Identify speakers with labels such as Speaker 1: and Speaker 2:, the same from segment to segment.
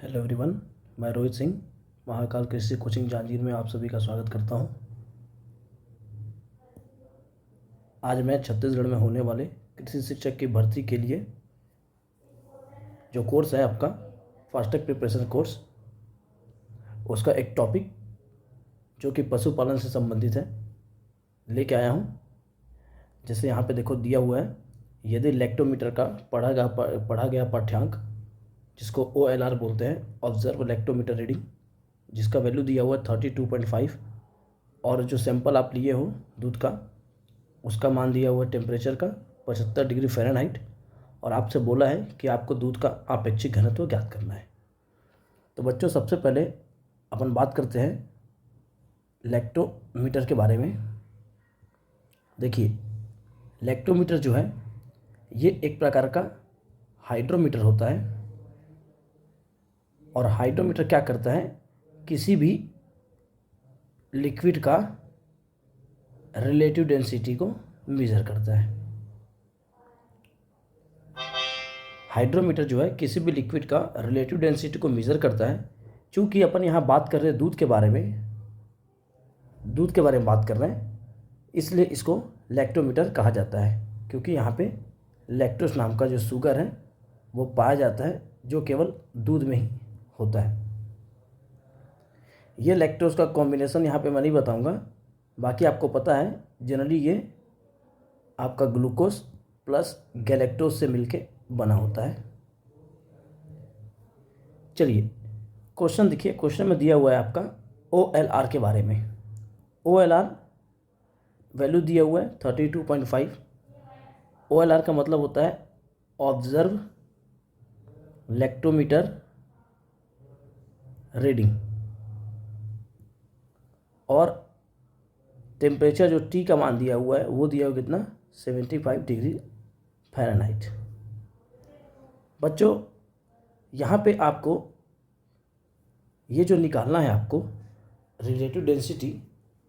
Speaker 1: Hello everyone, मैं रोहित सिंह महाकाल कृषि coaching Janjgir में आप सभी का स्वागत करता हूं। आज मैं छत्तीसगढ़ में होने वाले कृषि शिक्षक की भर्ती के लिए जो कोर्स है आपका फास्टैग प्रिपरेशन कोर्स, उसका एक टॉपिक जो कि पशुपालन से संबंधित है लेके आया हूं। जैसे यहाँ पे देखो दिया हुआ है, यदि लैक्टोमीटर का पढ़ा गया पाठ्यांक जिसको OLR बोलते हैं, ऑब्जर्व लैक्टोमीटर रीडिंग, जिसका वैल्यू दिया हुआ है 32.5, और जो सैंपल आप लिए हो दूध का उसका मान दिया हुआ है टेम्परेचर का 75 डिग्री फ़ारेनहाइट, और आपसे बोला है कि आपको दूध का आपेक्षिक घनत्व ज्ञात करना है। तो बच्चों, सबसे पहले अपन बात करते हैं लैक्टोमीटर के बारे में। देखिए, लैक्टोमीटर जो है ये एक प्रकार का हाइड्रोमीटर होता है, और हाइड्रोमीटर क्या करता है, किसी भी लिक्विड का रिलेटिव डेंसिटी को मेज़र करता है। हाइड्रोमीटर जो है किसी भी लिक्विड का रिलेटिव डेंसिटी को मेज़र करता है। चूँकि अपन यहाँ बात कर रहे हैं दूध के बारे में बात कर रहे हैं, इसलिए इसको लैक्टोमीटर कहा जाता है, क्योंकि यहाँ पे लैक्टोस नाम का जो शुगर है वो पाया जाता है, जो केवल दूध में ही होता है। ये लैक्टोस का कॉम्बिनेशन यहाँ पे मैं नहीं बताऊंगा, बाकी आपको पता है जनरली ये आपका ग्लूकोज प्लस गैलेक्टोज से मिलके बना होता है। चलिए क्वेश्चन देखिए, क्वेश्चन में दिया हुआ है आपका OLR के बारे में। OLR वैल्यू दिया हुआ है 32.5। OLR का मतलब होता है ऑब्जर्व लैक्टोमीटर रीडिंग, और टेम्परेचर जो T का मान दिया हुआ है वो दिया हुआ कितना, 75 डिग्री फ़ारेनहाइट। बच्चों, यहाँ पे आपको ये जो निकालना है आपको रिलेटिव डेंसिटी,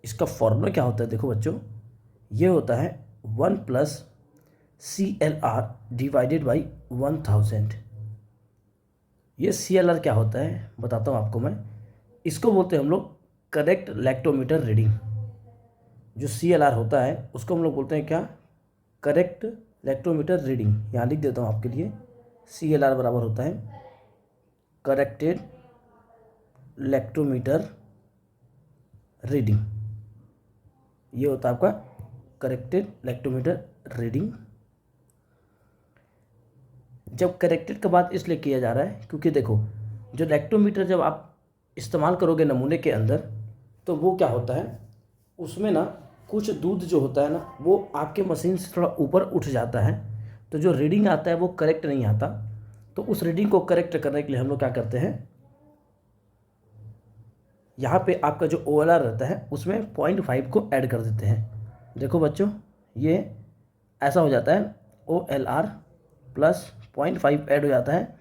Speaker 1: इसका फॉर्मूला क्या होता है। देखो बच्चों, ये होता है 1 + CLR डिवाइडेड बाई 1000। ये CLR क्या होता है बताता हूँ आपको मैं। इसको बोलते हैं हम लोग करेक्ट लैक्टोमीटर रीडिंग। जो CLR होता है उसको हम लोग बोलते हैं क्या, करेक्ट लैक्टोमीटर रीडिंग। यहाँ लिख देता हूँ आपके लिए, CLR बराबर होता है करेक्टेड लैक्टोमीटर रीडिंग। ये होता है आपका करेक्टेड लैक्टोमीटर रीडिंग। जब करेक्टेड का बात इसलिए किया जा रहा है क्योंकि देखो, जो लैक्टोमीटर जब आप इस्तेमाल करोगे नमूने के अंदर, तो वो क्या होता है, उसमें ना कुछ दूध जो होता है ना वो आपके मशीन से थोड़ा ऊपर उठ जाता है, तो जो रीडिंग आता है वो करेक्ट नहीं आता। तो उस रीडिंग को करेक्ट करने के लिए हम लोग क्या करते हैं, यहाँ पे आपका जो OLR रहता है उसमें 0.5 को ऐड कर देते हैं। देखो बच्चों, ये ऐसा हो जाता है OLR प्लस 0.5 ऐड हो जाता है,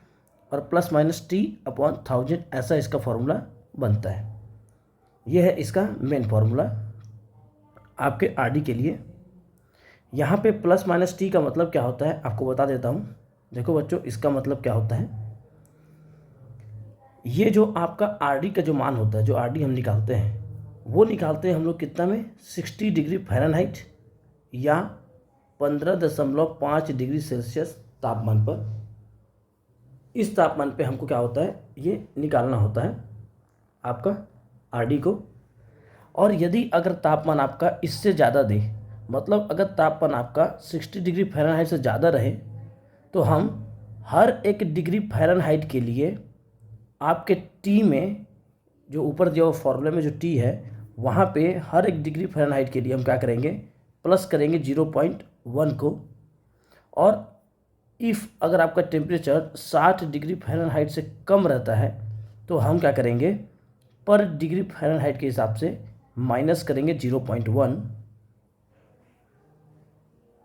Speaker 1: और +-T/1000 ऐसा इसका फॉर्मूला बनता है। ये है इसका मेन फार्मूला आपके RD के लिए। यहाँ पे +-T का मतलब क्या होता है आपको बता देता हूँ। देखो बच्चों, इसका मतलब क्या होता है, ये जो आपका RD का जो मान होता है, जो RD हम निकालते हैं वो निकालते हैं हम लोग कितना में, 60 डिग्री फ़ारेनहाइट या 15.5 डिग्री सेल्सियस तापमान पर। इस तापमान पे हमको क्या होता है, ये निकालना होता है आपका RD को। और यदि अगर तापमान आपका इससे ज़्यादा दे, मतलब अगर तापमान आपका 60 डिग्री फ़ारेनहाइट से ज़्यादा रहे, तो हम हर 1 डिग्री फ़ारेनहाइट के लिए आपके T में, जो ऊपर जो फॉर्मूले में जो T है वहाँ पे हर 1 डिग्री फ़ारेनहाइट के लिए हम क्या करेंगे, प्लस करेंगे 0.1 को। और इफ़ अगर आपका टेम्परेचर 60 डिग्री फ़ारेनहाइट से कम रहता है तो हम क्या करेंगे, पर डिग्री फ़ारेनहाइट के हिसाब से माइनस करेंगे 0.1।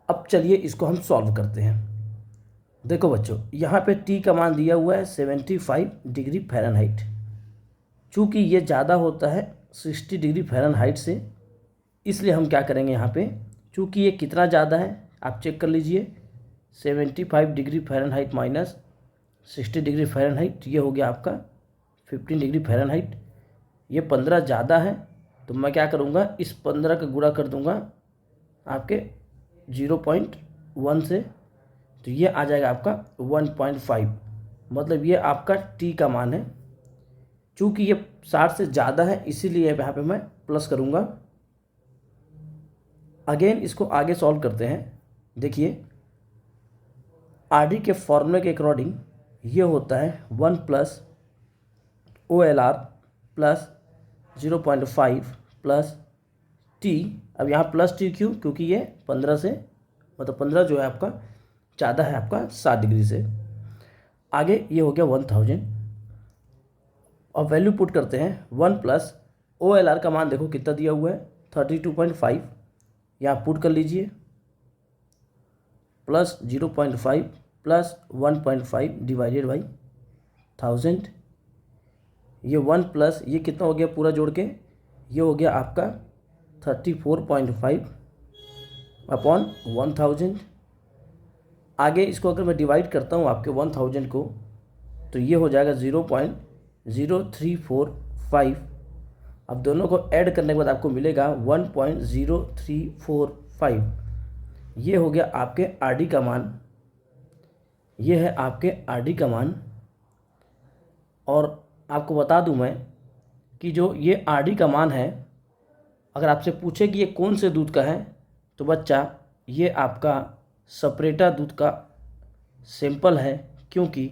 Speaker 1: अब चलिए इसको हम सॉल्व करते हैं। देखो बच्चों, यहाँ पे T का मान दिया हुआ है 75 डिग्री फ़ारेनहाइट। चूँकि ये ज़्यादा होता है 60 डिग्री फ़ारेनहाइट से, इसलिए हम क्या करेंगे यहाँ पे, चूँकि ये कितना ज़्यादा है आप चेक कर लीजिए, 75 degree Fahrenheit minus 60 degree Fahrenheit, ये हो गया आपका 15 डिग्री फ़ारेनहाइट। ये 15 ज़्यादा है तो मैं क्या करूँगा, इस 15 का गुणा कर दूँगा आपके 0.1 से, तो ये आ जाएगा आपका 1.5। मतलब ये आपका टी का मान है। चूँकि ये 60 से ज़्यादा है इसीलिए यहाँ पे मैं प्लस करूँगा। अगेन इसको आगे सॉल्व करते हैं। देखिए आरडी के फॉर्मूले के अकॉर्डिंग ये होता है 1 plus OLR plus 0.5 plus T. अब यहाँ प्लस टी क्यों, क्योंकि ये 15 से, मतलब 15 जो है आपका ज़्यादा है आपका 60 डिग्री से। आगे ये हो गया 1000। अब वैल्यू पुट करते हैं। 1 प्लस OLR का मान देखो कितना दिया हुआ है 32.5, यहाँ पुट कर लीजिए, प्लस 0.5 प्लस 1.5 डिवाइडेड बाई 1000। ये 1 प्लस ये कितना हो गया पूरा जोड़ के, ये हो गया आपका 34.5 अपॉन 1000। आगे इसको अगर मैं डिवाइड करता हूँ आपके 1000 को, तो ये हो जाएगा 0.0345। अब दोनों को ऐड करने के बाद आपको मिलेगा 1.0345। ये हो गया आपके आरडी का मान, ये है आपके आरडी का मान। और आपको बता दूं मैं कि जो ये आरडी का मान है, अगर आपसे पूछे कि ये कौन से दूध का है, तो बच्चा ये आपका सपरेटा दूध का सैंपल है, क्योंकि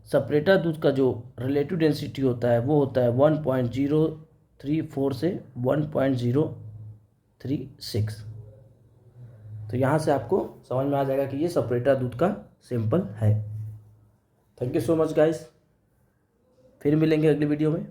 Speaker 1: सपरेटा दूध का जो रिलेटिव डेंसिटी होता है वो होता है 1.034 से 1.036। तो यहाँ से आपको समझ में आ जाएगा कि ये सपरेटा दूध का सैंपल है। Thank you so much guys, फिर मिलेंगे अगली वीडियो में।